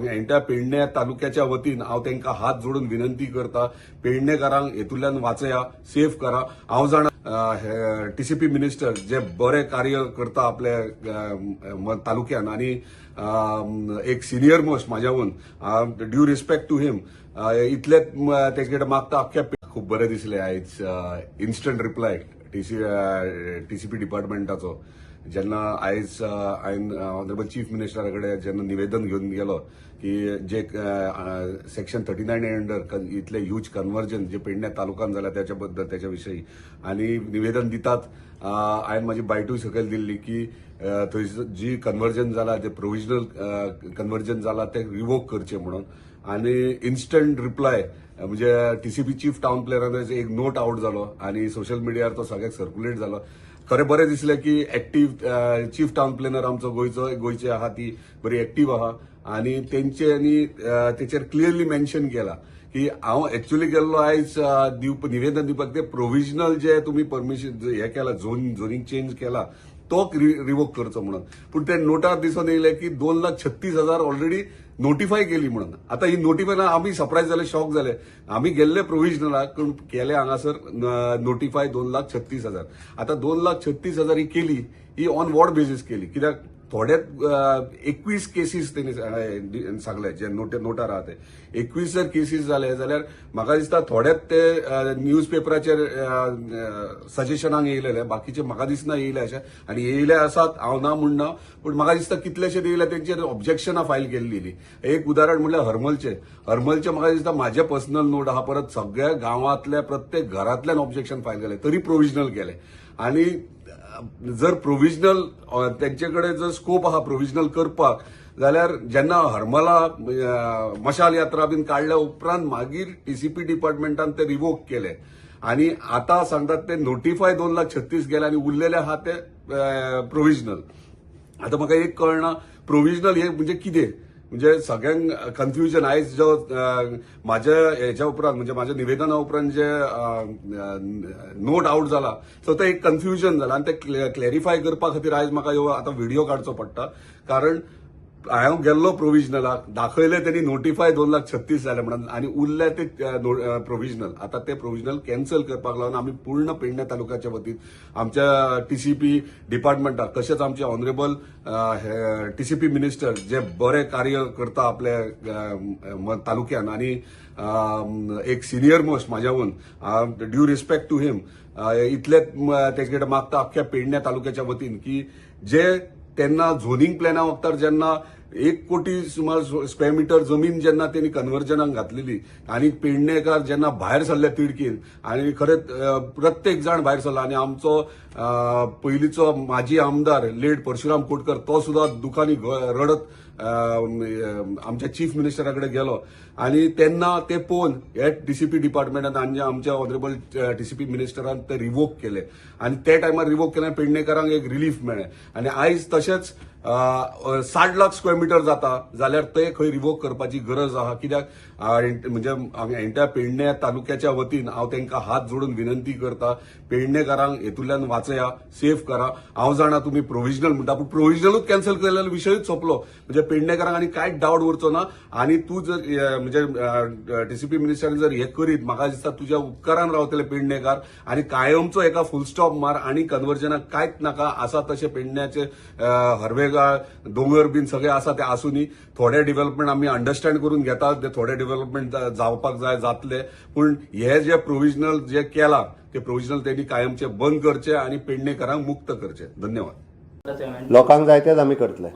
एंट्या पेडणे तालुक्याच्या वतीन हांव तांकां हात जोडून विनंती करता, पेडणेकारांक हेतूंतल्यान वाचया, सेफ करा. हांव जाणा टीसीपी मिनिस्टर जे बरे कार्य करता आपल्या तालुक्यान आणि एक सिनियर मोस्ट म्हाज्याहून ड्यू रिस्पेक्ट टू हिम इतले तेजे कडेन मागता. खूब बरें दिसलें आयज इन्स्टंट रिप्लाय टीसीपी डिपार्टमेंटाचो जेन्ना आयज हांवें ऑनरेबल चीफ मिनिस्टरा कडेन जेन्ना निवेदन घेवन गेलो की जे सेक्शन 39 अंडर इतले ह्यूज कन्वर्जन जे पेडणे तालुक्यान जाल्या त्याच्या बद्दल त्याच्या विशयी आणि निवेदन दितात हांवें म्हाजी बायटूय सकयल दिल्ली की थंय जी कन्वर्जन जाला जे प्रोविजनल कन्वर्जन जाला ते रिवोक करचे म्हणून आणि इन्स्टंट रिप्लाय म्हणजे टीसीपी चीफ टाउन प्लॅनर एक नोट आउट जालो आणि सोशल मिडियार तो सगळ्याक सर्क्युलेट जालो. खरें बरें दिसलें की एक्टीव चीफ टाउन प्लॅनर आमचो गोंयचे आहा ती बरी एक्टीव आहा आणि तेंच्यांनी तेचेर क्लियरली मेन्शन केला की हांव एक्च्युअली गेल्लो आयज निवेदन दिवपाक ते प्रोविजनल जे तुम्ही परमिशन हे केला झोनिंग चेंज केला तो रिवोक करचो म्हणून. पूण ते नोटार दिसून येयलें की 2,36,000 ऑलरेडी नोटिफाय केली म्हणून. आता ही नोटिफाय आमी सरप्राईज जाले, शॉक जाले. आमी गेल्ले प्रोविजनलाक पूण केले हांगासर नोटिफाय 2,36,000. आता 2,36,000 ही केली ही ऑन वॉट बेसीस केली कित्याक थोडे 21 केसीस त्यांनी सांगले जे नोटार आहा ते 21 जर केसीस जाले जाल्यार म्हाका दिसता थोडेच ते न्यूज पेपराचेर सजेशनाक येयलेले, बाकीचे म्हाका दिसना येयले अशें आनी येयले आसात हांव ना म्हणना पूण म्हाका दिसता कितलेशे येयले तेंचेर ऑब्जेक्शनां फायल केल्ली. एक उदाहरण म्हणल्यार हरमलचे म्हाका दिसता म्हाजे पर्सनल नोट आहा परत सगळ्या गांवांतल्या प्रत्येक घरांतल्यान ऑब्जेक्शन फायल केले तरी प्रोविजनल केले. आणि जर प्रोविजनल त्यांच्याकडे जर स्कोप आहा प्रोविजनल करपाक जाल्यार जेन्ना हरमला मशाल यात्रा बीन काढल्या उपरांत मागीर टीसीपी डिपार्टमेंटान ते रिवोक केले आणि आता सांगतात ते नोटिफाय 2,36,000 गेले आणि उरलेले आहा ते प्रोविजनल. आता म्हाका एक कळना प्रोविजनल हे म्हणजे कितें, म्हणजे सगळ्यांक कन्फ्युजन. आयज जो माझ्या ह्याच्या उपरांत म्हणजे माझ्या निवेदना उपरांत जे नोट आउट जाला सो ते एक कन्फ्युजन जाला आणि ते क्लॅरिफाय करपा खातीर आयज म्हाका ह्यो आतां व्हिडिओ काडचो पडटा. कारण हांव गेल्लो प्रोविजनलाक दाखयले त्यांनी नोटिफाय 2,36,000 जाले म्हणून आणि उरले ते प्रोविजनल. आता ते प्रोविजनल कॅन्सल करपाक लागून आमी पूर्ण पेडणे तालुक्याच्या वतीन आमच्या टीसीपी डिपार्टमेंटाक तशेंच आमचे ऑनरेबल टीसीपी मिनिस्टर जे बरे कार्य करता आपल्या तालुक्यान आणि एक सिनियर मोस्ट म्हाज्याहून ड्यू रिस्पेक्ट टू हिम इतले तेजे कडेन मागता अख्ख्या पेडणे तालुक्याच्या वतीन की जे त्यांना झोनिंग प्लॅना वखदार जेन्ना 1 कोटी सुमार स्क्वेअर मीटर जमीन जेन्ना त्यांनी कन्वर्जनाक घातलेली आणि पेडणेकार जेन्ना भायर सरले तिडकीन आणि खरेंच प्रत्येक जाण भायर सरला आणि आमचो पयलींचो माजी आमदार लेट परशुराम कोटकर तो सुद्धा दुखानी रडत आमच्या चीफ मिनिस्टरा कडेन गेलो आणि तेन्ना ते पळोवन हे टीसीपी डिपार्टमेंटान आणि आमच्या ऑनरेबल टीसीपी मिनिस्टरान ते रिवोक केले आणि ते टायमार रिवोक केल्यान पेडणेकारांक एक रिलीफ मेळ्ळें. आणि आयज तशेंच 60 लाख स्क्वेअर मीटर जाता जाल्यार ते खंय रिवोक करपाची गरज आहा कित्याक म्हणजे एंट्या पेडणे तालुक्याच्या वतीन हांव तांकां हात जोडून विनंती करता, पेडणेकारांक हेतूंतल्यान वाचया, सेफ करा. हांव जाणा तुम्ही प्रोविजनल म्हणटा पूण प्रोविजनलूच कॅन्सल केलेलो विशयूच सोंपलो म्हणजे पेडणेकारांक आनी कांयच डावट उरचो ना. आणि तूं जर म्हणजे टीसीपी मिनिस्टरान जर हे करीत म्हाका दिसता तुज्या उपकारान रावतले पेडणेकार आणि कायमचो एका फुल स्टॉप मार आणि कन्वर्जनाक कांयच नाका. आसा तशें पेडण्याचे हरवेगाळ दोंगर बीन सगळे आसा ते आसूनी थोडे डेव्हलपमेंट आम्ही अंडरस्टँड करून घेतात ते थोडे डेव्हलपमेंट जावपाक जाय जातले पूण हे जे प्रोविजनल जे केला ते प्रोविजनल त्यांनी कायमचे बंद करचे आणि पेडणेकारांक मुक्त करचे. धन्यवाद. लोकांक जाय तेच आमी करतले.